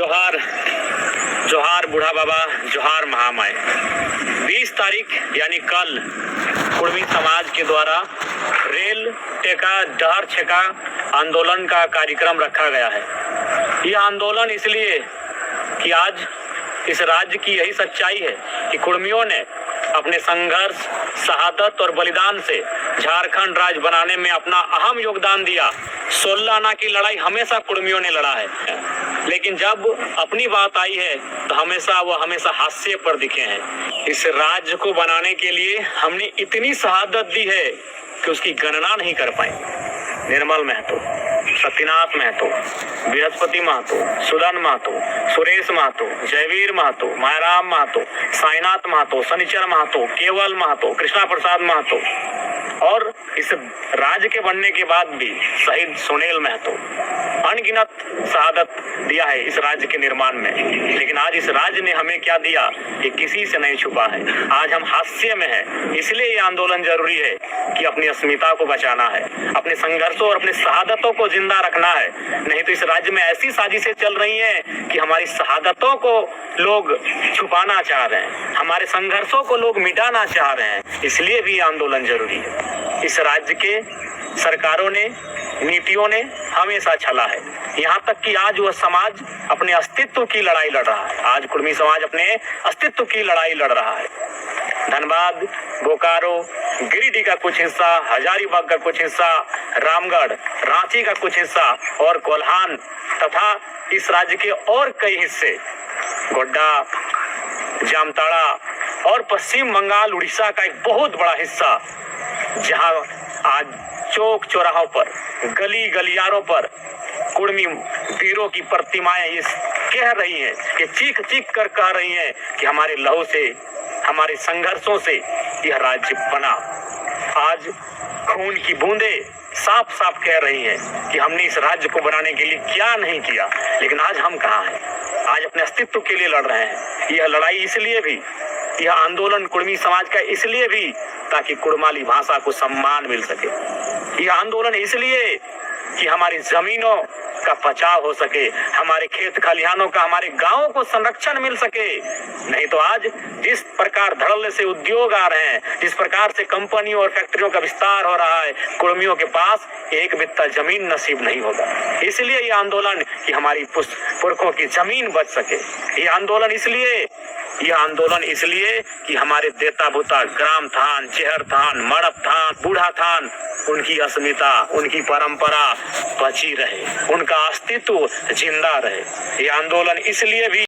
जोहार जोहार बूढ़ा बाबा, जोहार महामाय। 20 तारीख यानी कल कुर्मी समाज के द्वारा रेल टेका डहर छेका आंदोलन का कार्यक्रम रखा गया है। यह आंदोलन इसलिए कि आज इस राज्य की यही सच्चाई है कि कुर्मियों ने अपने संघर्ष, शहादत और बलिदान से झारखंड राज्य बनाने में अपना अहम योगदान दिया। 16 आना की लड़ाई हमेशा कुर्मियों ने लड़ा है, लेकिन जब अपनी बात आई है तो हमेशा हाशिए पर दिखे हैं। इस राज्य को बनाने के लिए हमने इतनी शहादत दी है कि उसकी गणना नहीं कर पाए। निर्मल महतो, सत्यनाथ महतो, बृहस्पति महतो, सुदन महतो, सुरेश महतो, जयवीर महतो, मायाराम महतो, साईनाथ महतो, शनिचर महतो, केवल महतो, कृष्णा प्रसाद महतो और इस राज्य के बनने के बाद भी शहीद सुनील महतो अनगिनत शहादत दिया है इस राज्य के निर्माण में। लेकिन आज इस राज्य ने हमें क्या दिया ये किसी से नहीं छुपा है। आज हम हाशिए में हैं, इसलिए ये आंदोलन जरूरी है कि अपनी अस्मिता को बचाना है, अपने संघर्षों और अपने शहादतों को जिंदा रखना है। नहीं तो इस राज्य में ऐसी साजिशें चल रही हैं कि हमारी शहादतों को लोग छुपाना चाह रहे हैं, हमारे संघर्षों को लोग मिटाना चाह रहे हैं। इसलिए भी आंदोलन जरूरी है। इस राज्य के सरकारों ने, नीतियों ने हमेशा छला है, यहाँ तक कि आज वह समाज अपने अस्तित्व की लड़ाई लड़ रहा है। आज कुर्मी समाज अपने अस्तित्व की लड़ाई लड़ रहा है। धनबाद, बोकारो, गिरिडीह का कुछ हिस्सा, हजारीबाग का कुछ हिस्सा, रामगढ़, रांची का कुछ हिस्सा और कोल्हान तथा इस राज्य के और कई हिस्से, गोड्डा, जामताड़ा और पश्चिम बंगाल, उड़ीसा का एक बहुत बड़ा हिस्सा, जहां आज चौक चौराहों पर, गली गलियारों पर कुर्मी वीरों की प्रतिमाएं ये कह रही हैं, ये चीख चीख कर कह रही हैं कि हमारे लहू से, हमारे संघर्षों से यह राज्य बना। आज खून की बूंदें साफ साफ कह रही हैं कि हमने इस राज्य को बनाने के लिए क्या नहीं किया। लेकिन आज हम कहाँ हैं? आज अपने अस्तित्व के लिए लड़ रहे हैं। यह लड़ाई इसलिए भी, यह आंदोलन कुर्मी समाज का इसलिए भी ताकि कुड़माली भाषा को सम्मान मिल सके। यह आंदोलन इसलिए कि हमारी जमीनों का बचाव हो सके, हमारे खेत खलिहानों का, हमारे गांवों को संरक्षण मिल सके। नहीं तो आज जिस प्रकार धड़ल्ले से उद्योग आ रहे हैं, जिस प्रकार से कंपनियों और फैक्ट्रियों का विस्तार हो रहा है, कुर्मियों के पास एक बित्ता जमीन नसीब नहीं होगा। इसलिए ये आंदोलन कि हमारी पुरखों की जमीन बच सके। यह आंदोलन इसलिए कि हमारे देता भूता ग्राम थान, चेहर थान, मड़प थान, बूढ़ा थान, उनकी अस्मिता, उनकी परंपरा बची रहे, उनका अस्तित्व जिंदा रहे। ये आंदोलन इसलिए भी